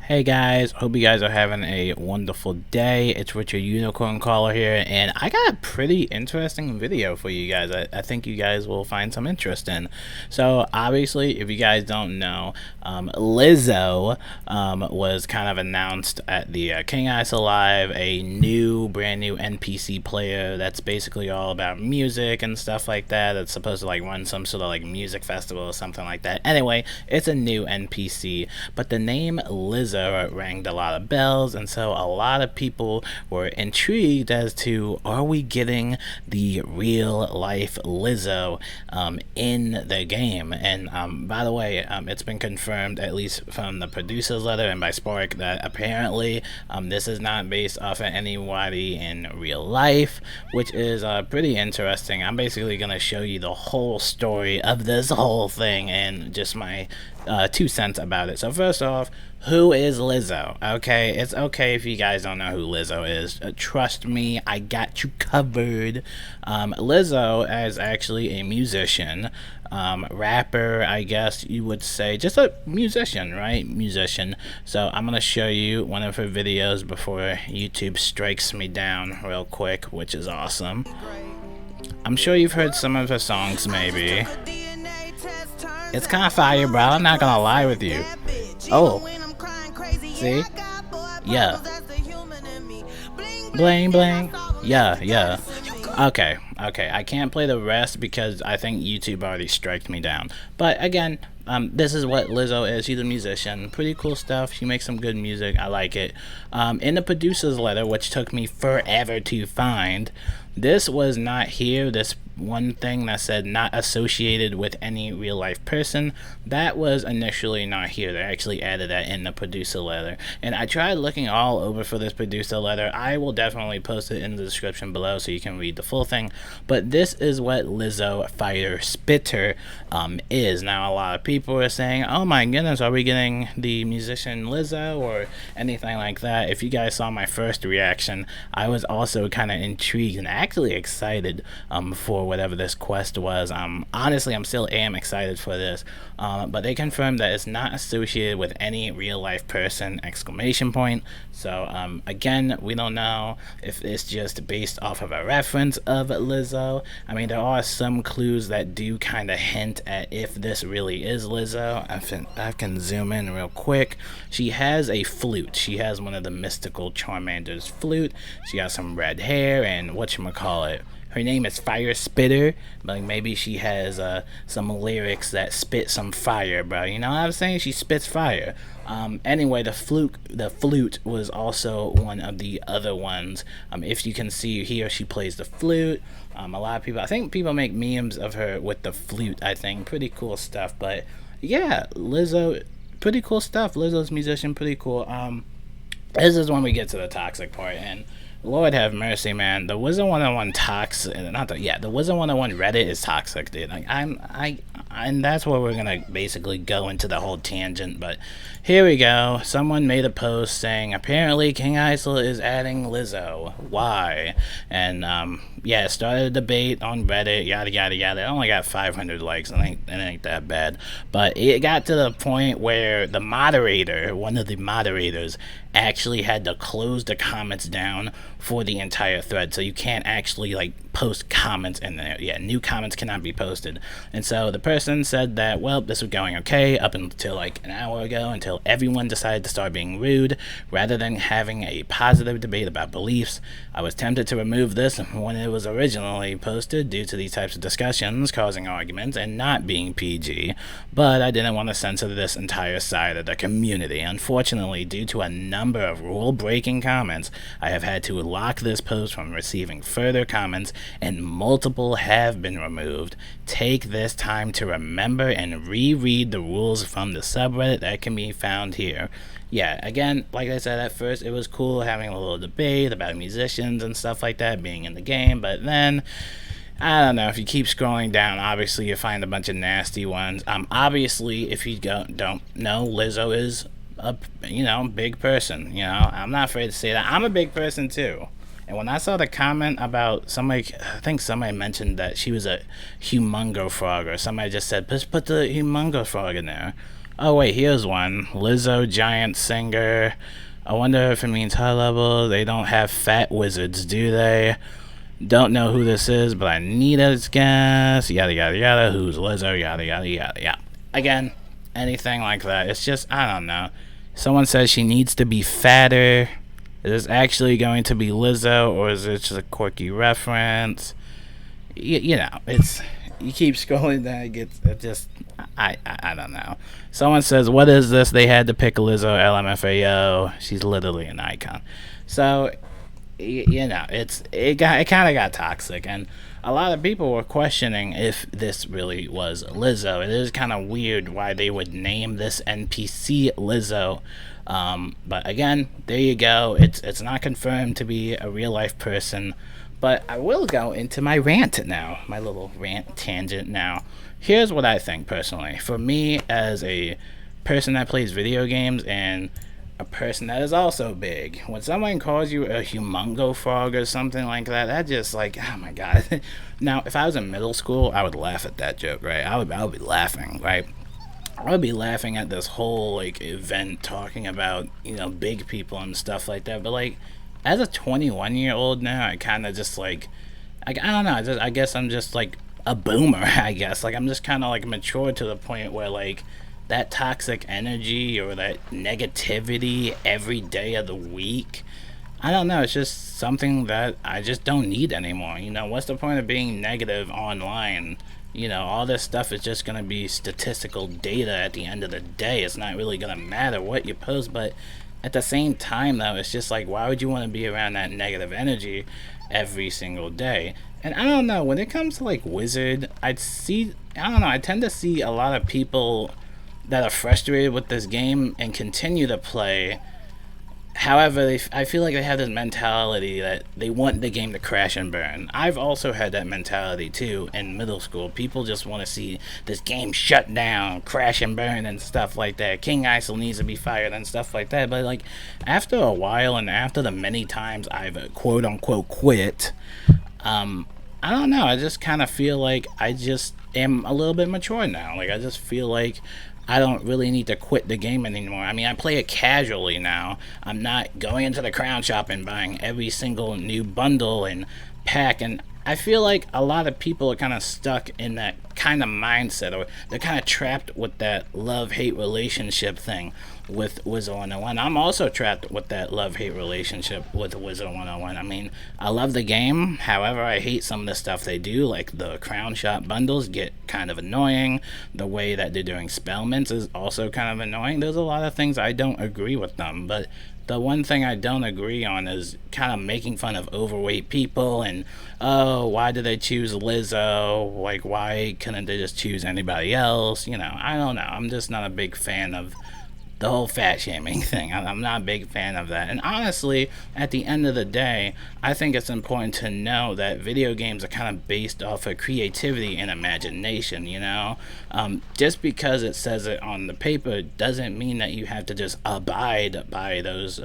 Hey guys, hope you guys are having a wonderful day. It's Richard Unicorn Caller here, and I got a pretty interesting video for you guys. I think you guys will find some interest in. So obviously, if you guys don't know, Lizzo was kind of announced at the King Ice Alive, a brand new NPC player that's basically all about music and stuff like that. It's supposed to like run some sort of like music festival or something like that. Anyway, it's a new NPC, but the name Lizzo rang a lot of bells, and so a lot of people were intrigued as to, are we getting the real life Lizzo in the game? And by the way, it's been confirmed, at least from the producer's letter and by Spark, that apparently this is not based off of anybody in real life, which is pretty interesting. I'm basically going to show you the whole story of this whole thing and just my 2 cents about it. So first off, who is Lizzo? Okay, it's okay if you guys don't know who Lizzo is. Trust me, I got you covered. Lizzo is actually a musician, rapper, I guess you would say. Just a musician, right? Musician. So I'm going to show you one of her videos before YouTube strikes me down real quick, which is awesome. I'm sure you've heard some of her songs, maybe. It's kind of fire, bro. I'm not gonna lie with you. Oh. See? Yeah. Bling, bling. Yeah. Okay. I can't play the rest because I think YouTube already striked me down. But again, this is what Lizzo is. She's a musician. Pretty cool stuff. She makes some good music. I like it. In the producer's letter, which took me forever to find, this was not here. This one thing that said not associated with any real life person, that was initially not here. They actually added that in the producer letter, and I tried looking all over for this producer letter. I will definitely post it in the description below so you can read the full thing, but this is what Lizzo Fire Spitter is. Now a lot of people are saying, oh my goodness, are we getting the musician Lizzo or anything like that? If you guys saw my first reaction, I was also kind of intrigued and actually excited for whatever this quest was. Honestly, I'm still excited for this, but they confirmed that it's not associated with any real life person, exclamation point. So again, we don't know if it's just based off of a reference of Lizzo. I mean, there are some clues that do kind of hint at if this really is Lizzo. I can zoom in real quick. She has a flute. She has one of the mystical Charmander's flute. She has some red hair, and whatchamacallit, her name is Fire Spitter, but maybe she has some lyrics that spit some fire, bro. You know what I'm saying? She spits fire. Anyway, the flute was also one of the other ones. If you can see here, she plays the flute. A lot of people, I think people make memes of her with the flute, I think. Pretty cool stuff. But yeah, Lizzo, pretty cool stuff. Lizzo's musician, pretty cool. This is when we get to the toxic part, and Lord have mercy, man. The Wizard101 the Wizard101 Reddit is toxic, dude. Like, and that's where we're gonna basically go into the whole tangent. But here we go. Someone made a post saying apparently King Isla is adding Lizzo. Why? And yeah, it started a debate on Reddit. Yada yada yada. It only got 500 likes. It ain't that bad. But it got to the point where the moderator, one of the moderators, actually had to close the comments down for the entire thread, so you can't actually like post comments in there. Yeah, new comments cannot be posted. And so the person said that, well, this was going okay up until like an hour ago, until everyone decided to start being rude rather than having a positive debate about beliefs. I was tempted to remove this when it was originally posted due to these types of discussions causing arguments and not being PG, but I didn't want to censor this entire side of the community. Unfortunately, due to a number of rule-breaking comments, I have had to lock this post from receiving further comments, and multiple have been removed. Take this time to remember and reread the rules from the subreddit that can be found here. Yeah, again, like I said, at first it was cool having a little debate about musicians and stuff like that being in the game, but then I don't know, if you keep scrolling down, obviously you find a bunch of nasty ones. Obviously, if you don't know, Lizzo is a big person. I'm not afraid to say that. I'm a big person too. And when I saw the comment about somebody, I think somebody mentioned that she was a humongo frog, or somebody just said, just put the humongo frog in there. Oh wait, here's one. Lizzo, giant singer. I wonder if it means high level. They don't have fat wizards, do they? Don't know who this is, but I need a guess. Yada yada yada. Who's Lizzo? Yada yada yada. Yeah. Again, anything like that. It's just, I don't know. Someone says she needs to be fatter. Is this actually going to be Lizzo, or is it just a quirky reference? You know, it's, you keep scrolling down, it just, I don't know. Someone says, what is this? They had to pick Lizzo, LMFAO. She's literally an icon. So, you know, it kind of got toxic, and a lot of people were questioning if this really was Lizzo. It is kind of weird why they would name this NPC Lizzo. But again, there you go. It's not confirmed to be a real life person. But I will go into my rant now, my little rant tangent now. Here's what I think personally. For me, as a person that plays video games and a person that is also big, when someone calls you a humongo frog or something like that, that just like, oh my god. Now, if I was in middle school, I would laugh at that joke, right? I would be laughing, right? I would be laughing at this whole like event talking about, you know, big people and stuff like that. But like, as a 21-year-old now, I kind of just like, I don't know. I guess I'm just like a boomer. I guess like I'm just kind of like mature to the point where like that toxic energy or that negativity every day of the week, I don't know. It's just something that I just don't need anymore. You know, what's the point of being negative online? You know, all this stuff is just going to be statistical data at the end of the day. It's not really going to matter what you post, but at the same time, though, it's just like, why would you want to be around that negative energy every single day? And I don't know, when it comes to like Wizard, I don't know, I tend to see a lot of people that are frustrated with this game and continue to play. However, I feel like they have this mentality that they want the game to crash and burn. I've also had that mentality too in middle school. People just want to see this game shut down, crash and burn and stuff like that. King Isol needs to be fired and stuff like that. But like, after a while and after the many times I've quote unquote quit, I don't know, I just kind of feel like I just am a little bit mature now. Like, I just feel like I don't really need to quit the game anymore. I mean, I play it casually now. I'm not going into the crown shop and buying every single new bundle and pack. And I feel like a lot of people are kind of stuck in that kind of mindset, or they're kind of trapped with that love-hate relationship thing with Wizard101. I'm also trapped with that love-hate relationship with Wizard101. I mean, I love the game, however, I hate some of the stuff they do, like the crown shop bundles get kind of annoying. The way that they're doing spellments is also kind of annoying. There's a lot of things I don't agree with them, but the one thing I don't agree on is kind of making fun of overweight people and, oh, why did they choose Lizzo? Like, why couldn't they just choose anybody else? You know, I don't know. I'm just not a big fan of the whole fat shaming thing. I'm not a big fan of that. And honestly, at the end of the day, I think it's important to know that video games are kind of based off of creativity and imagination, you know? Just because it says it on the paper doesn't mean that you have to just abide by those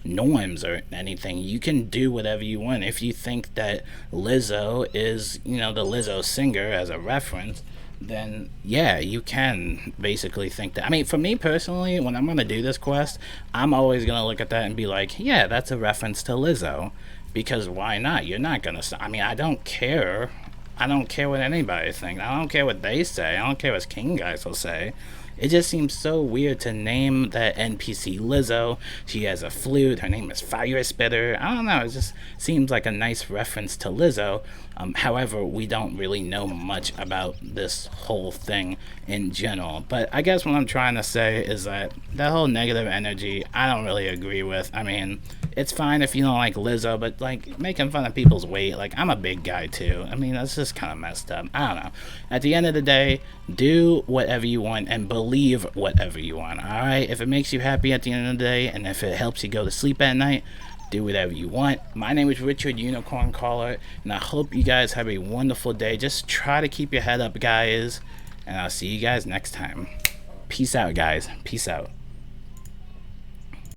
norms or anything. You can do whatever you want. If you think that Lizzo is, you know, the Lizzo singer as a reference, then yeah, you can basically think that. I mean, for me personally, when I'm going to do this quest, I'm always going to look at that and be like, yeah, that's a reference to Lizzo. Because why not? You're not going to... I mean, I don't care. I don't care what anybody thinks. I don't care what they say. I don't care what King guys will say. It just seems so weird to name that NPC Lizzo. She has a flute. Her name is Fire Spitter. I don't know. It just seems like a nice reference to Lizzo. However, we don't really know much about this whole thing in general. But I guess what I'm trying to say is that whole negative energy, I don't really agree with. I mean, it's fine if you don't like Lizzo, but like making fun of people's weight, like I'm a big guy too. I mean, that's just kind of messed up. I don't know. At the end of the day, do whatever you want and believe whatever you want. All right. If it makes you happy at the end of the day, and if it helps you go to sleep at night, do whatever you want. My name is Richard Unicorn Caller, and I hope you guys have a wonderful day. Just try to keep your head up, guys, and I'll see you guys next time. Peace out, guys. Peace out.